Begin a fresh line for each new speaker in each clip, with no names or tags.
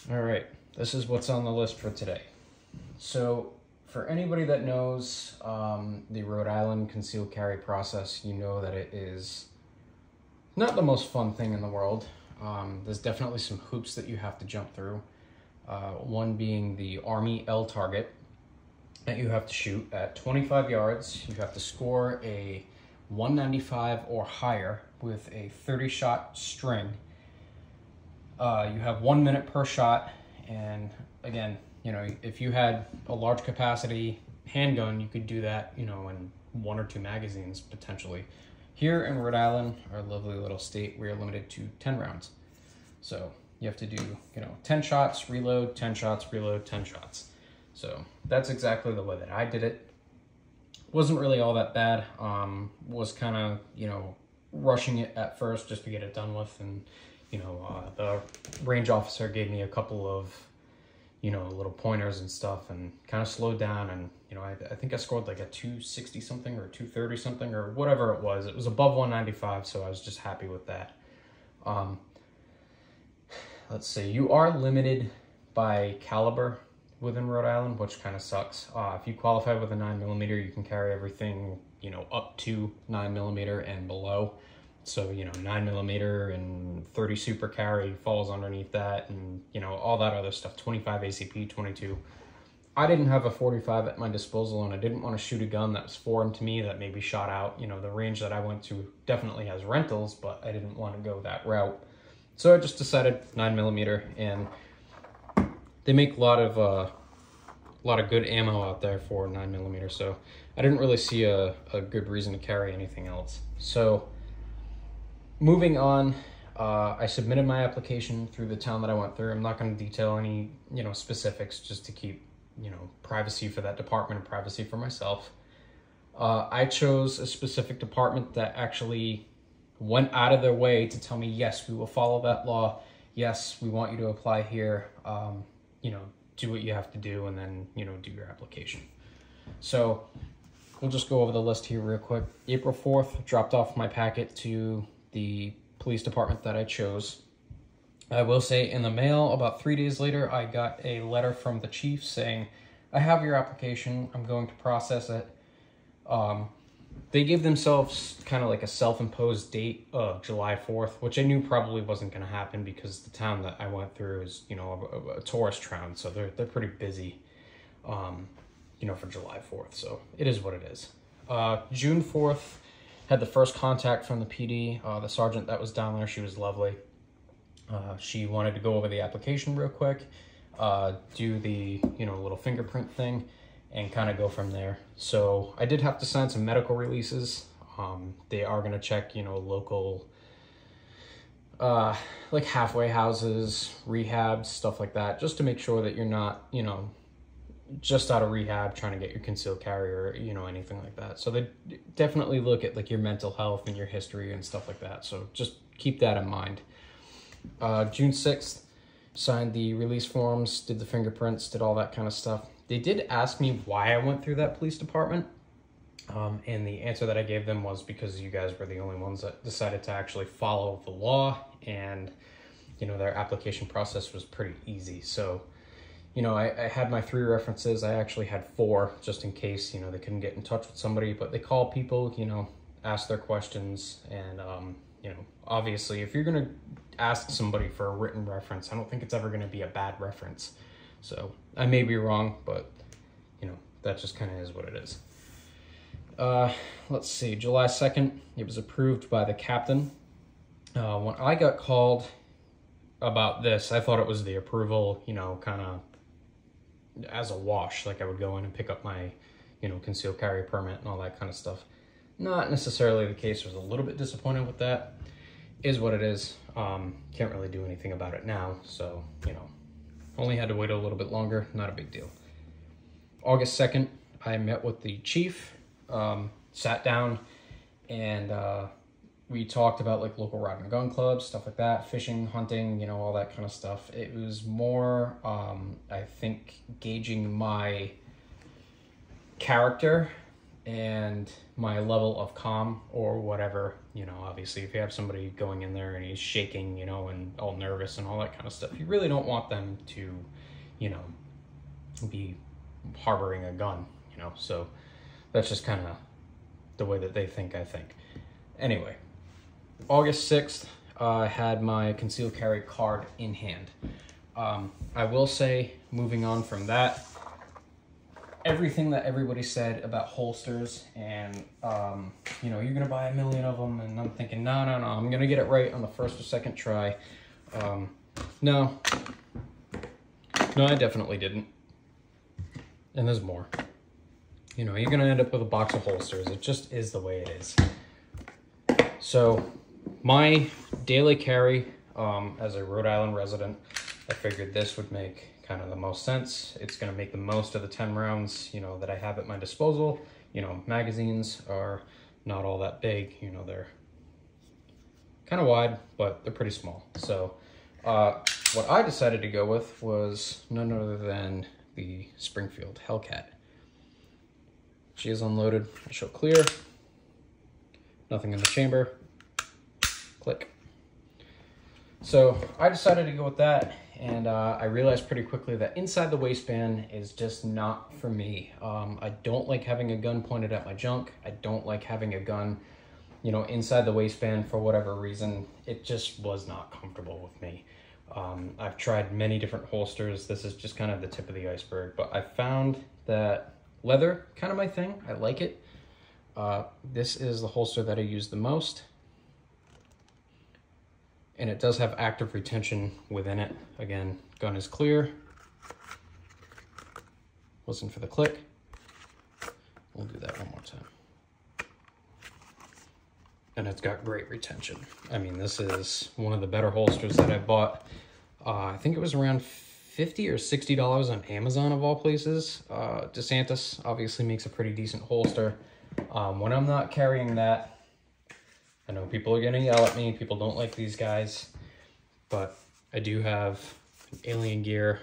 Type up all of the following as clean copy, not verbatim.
All right, this is what's on the list for today. So, for anybody that knows the Rhode Island concealed carry process, you know that it is not the most fun thing in the world. There's definitely some hoops that you have to jump through. One being the Army L target that you have to shoot at 25 yards. You have to score a 195 or higher with a 30-shot string. You have 1 minute per shot, and again, you know, if you had a large capacity handgun, you could do that, you know, in 1 or 2 magazines potentially. Here in Rhode Island, our lovely little state, we are limited to 10 rounds. So you have to do, you know, 10 shots, reload, 10 shots, reload, 10 shots. So that's exactly the way that I did it. Wasn't really all that bad. Was kind of, you know, rushing it at first just to get it done with, and you know, the range officer gave me a couple of, you know, little pointers and stuff, and kind of slowed down. And you know, I think I scored like a 260 something or 230 something or whatever it was. It was above 195, so I was just happy with that. Let's see, you are limited by caliber within Rhode Island, which kind of sucks. If you qualify with a 9mm, you can carry everything, you know, up to 9mm and below. So, you know, 9mm and 30 super carry falls underneath that, and, you know, all that other stuff, 25 ACP, 22. I didn't have a 45 at my disposal, and I didn't want to shoot a gun that was foreign to me that maybe shot out. You know, the range that I went to definitely has rentals, but I didn't want to go that route. So I just decided 9mm, and they make a lot of good ammo out there for 9mm, so I didn't really see a good reason to carry anything else. So moving on, I submitted my application through the town that I went through. I'm not going to detail any, you know, specifics, just to keep, you know, privacy for that department and privacy for myself. I chose a specific department that actually went out of their way to tell me, yes, we will follow that law. Yes, we want you to apply here. You know, do what you have to do, and then, you know, do your application. So we'll just go over the list here real quick. April 4th, dropped off my packet to the police department that I chose. I will say, in the mail about 3 days later, I got a letter from the chief saying, I have your application, I'm going to process it. They gave themselves kind of like a self-imposed date of July 4th, which I knew probably wasn't going to happen because the town that I went through is, you know, a tourist town, so they're pretty busy, you know, for July 4th. So it is what it is. June 4th, had the first contact from the PD. The sergeant that was down there, she was lovely. She wanted to go over the application real quick, do the, you know, little fingerprint thing, and kind of go from there. So I did have to sign some medical releases. They are going to check, you know, local, like halfway houses, rehabs, stuff like that, just to make sure that you're not, you know, just out of rehab trying to get your concealed carry or, you know, anything like that. So they definitely look at like your mental health and your history and stuff like that. So just keep that in mind. June 6th, signed the release forms, did the fingerprints, did all that kind of stuff. They did ask me why I went through that police department, and the answer that I gave them was because you guys were the only ones that decided to actually follow the law, and, you know, their application process was pretty easy. So, you know, I had my 3 references. I actually had 4 just in case, you know, they couldn't get in touch with somebody, but they call people, you know, ask their questions, and, you know, obviously if you're going to ask somebody for a written reference, I don't think it's ever going to be a bad reference. So I may be wrong, but, you know, that just kind of is what it is. Let's see, July 2nd, it was approved by the captain. When I got called about this, I thought it was the approval, you know, kind of as a wash, like I would go in and pick up my, you know, concealed carry permit and all that kind of stuff. Not necessarily the case. I was a little bit disappointed with that. Is what it is. Can't really do anything about it now, so, you know, only had to wait a little bit longer, not a big deal. August 2nd, I met with the chief, sat down, and we talked about like local rod and gun clubs, stuff like that, fishing, hunting, you know, all that kind of stuff. It was more, I think, gauging my character and my level of calm or whatever. You know, obviously if you have somebody going in there and he's shaking, you know, and all nervous and all that kind of stuff, you really don't want them to, you know, be harboring a gun, you know. So that's just kind of the way that they think, I think. Anyway, August 6th, I had my concealed carry card in hand. I will say, moving on from that, everything that everybody said about holsters and, you know, you're going to buy 1 million of them, and I'm thinking, no, I'm going to get it right on the first or second try. No, I definitely didn't. And there's more. You know, you're going to end up with a box of holsters. It just is the way it is. So my daily carry, as a Rhode Island resident, I figured this would make kind of the most sense. It's going to make the most of the 10 rounds, you know, that I have at my disposal. You know, magazines are not all that big. You know, they're kind of wide, but they're pretty small. So what I decided to go with was none other than the Springfield Hellcat. She is unloaded. I show clear. Nothing in the chamber. Click. So I decided to go with that, and I realized pretty quickly that inside the waistband is just not for me. I don't like having a gun pointed at my junk. I don't like having a gun, you know, inside the waistband for whatever reason. It just was not comfortable with me. I've tried many different holsters. This is just kind of the tip of the iceberg, but I found that leather, kind of my thing. I like it. This is the holster that I use the most. And it does have active retention within it. Again, gun is clear. Listen for the click. We'll do that one more time. And it's got great retention. I mean, this is one of the better holsters that I bought. I think it was around $50 or $60 on Amazon of all places. DeSantis obviously makes a pretty decent holster. When I'm not carrying that, I know people are gonna yell at me, people don't like these guys, but I do have alien gear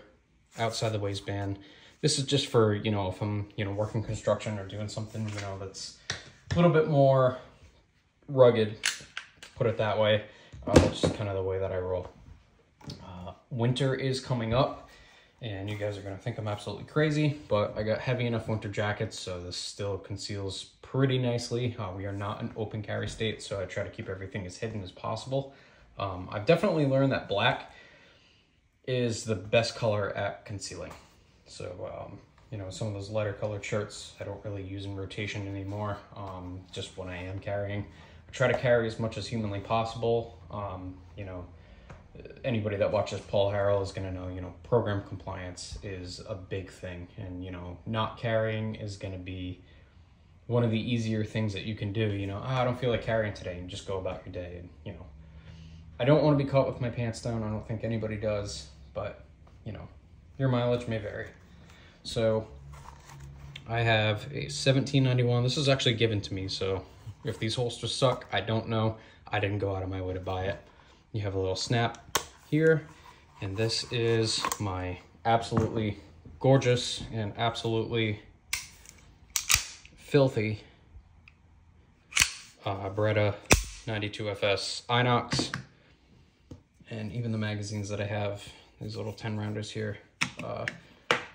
outside the waistband. This is just for, you know, if I'm, you know, working construction or doing something, you know, that's a little bit more rugged, put it that way. That's just kind of the way that I roll. Winter is coming up, and you guys are gonna think I'm absolutely crazy, but I got heavy enough winter jackets, so this still conceals pretty nicely. We are not an open carry state, so I try to keep everything as hidden as possible. I've definitely learned that black is the best color at concealing. So, you know, some of those lighter colored shirts I don't really use in rotation anymore, just when I am carrying. I try to carry as much as humanly possible. You know, anybody that watches Paul Harrell is going to know, you know, program compliance is a big thing, and, you know, not carrying is going to be one of the easier things that you can do. You know, oh, I don't feel like carrying today, and just go about your day. And, you know, I don't want to be caught with my pants down. I don't think anybody does, but, you know, your mileage may vary. So I have a 1791. This is actually given to me, so if these holsters suck, I don't know. I didn't go out of my way to buy it. You have a little snap here, and this is my absolutely gorgeous and absolutely filthy Beretta 92FS Inox. And even the magazines that I have, these little 10 rounders here,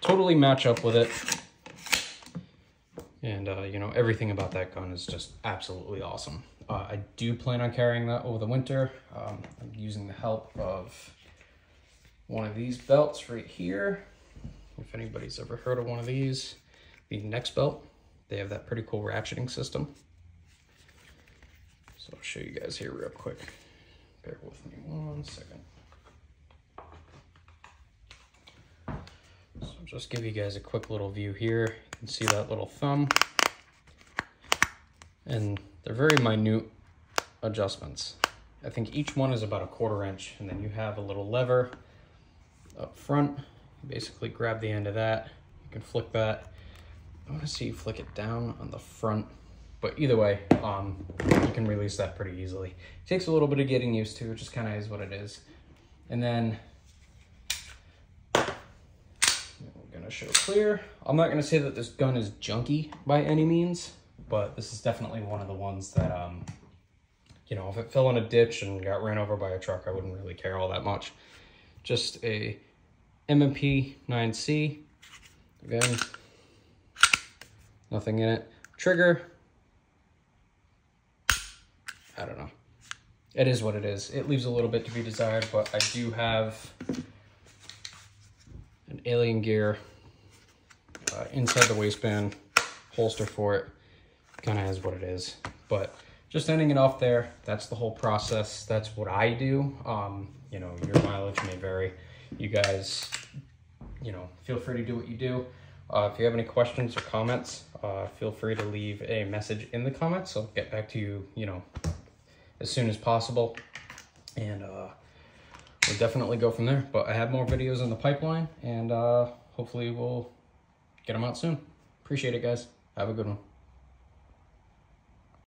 totally match up with it. And you know, everything about that gun is just absolutely awesome. I do plan on carrying that over the winter. I'm using the help of one of these belts right here. If anybody's ever heard of one of these, the Next belt. They have that pretty cool ratcheting system. So I'll show you guys here real quick. Bear with me 1 second. So I'll just give you guys a quick little view here. You can see that little thumb. And they're very minute adjustments. I think each one is about 1/4 inch, and then you have a little lever up front. You basically grab the end of that. You can flick that. I want to see you flick it down on the front, but either way, you can release that pretty easily. It takes a little bit of getting used to, it just kind of is what it is. And then we're gonna show clear. I'm not gonna say that this gun is junky by any means. but this is definitely one of the ones that, you know, if it fell in a ditch and got ran over by a truck, I wouldn't really care all that much. Just a M&P 9C. Again, nothing in it. Trigger, I don't know. It is what it is. It leaves a little bit to be desired, but I do have an Alien Gear inside the waistband holster for it. Kind of is what it is. But just ending it off there, that's the whole process. That's what I do. You know, your mileage may vary. You guys, you know, feel free to do what you do. If you have any questions or comments, feel free to leave a message in the comments. I'll get back to you, you know, as soon as possible. And we'll definitely go from there. But I have more videos in the pipeline, and hopefully we'll get them out soon. Appreciate it, guys. Have a good one.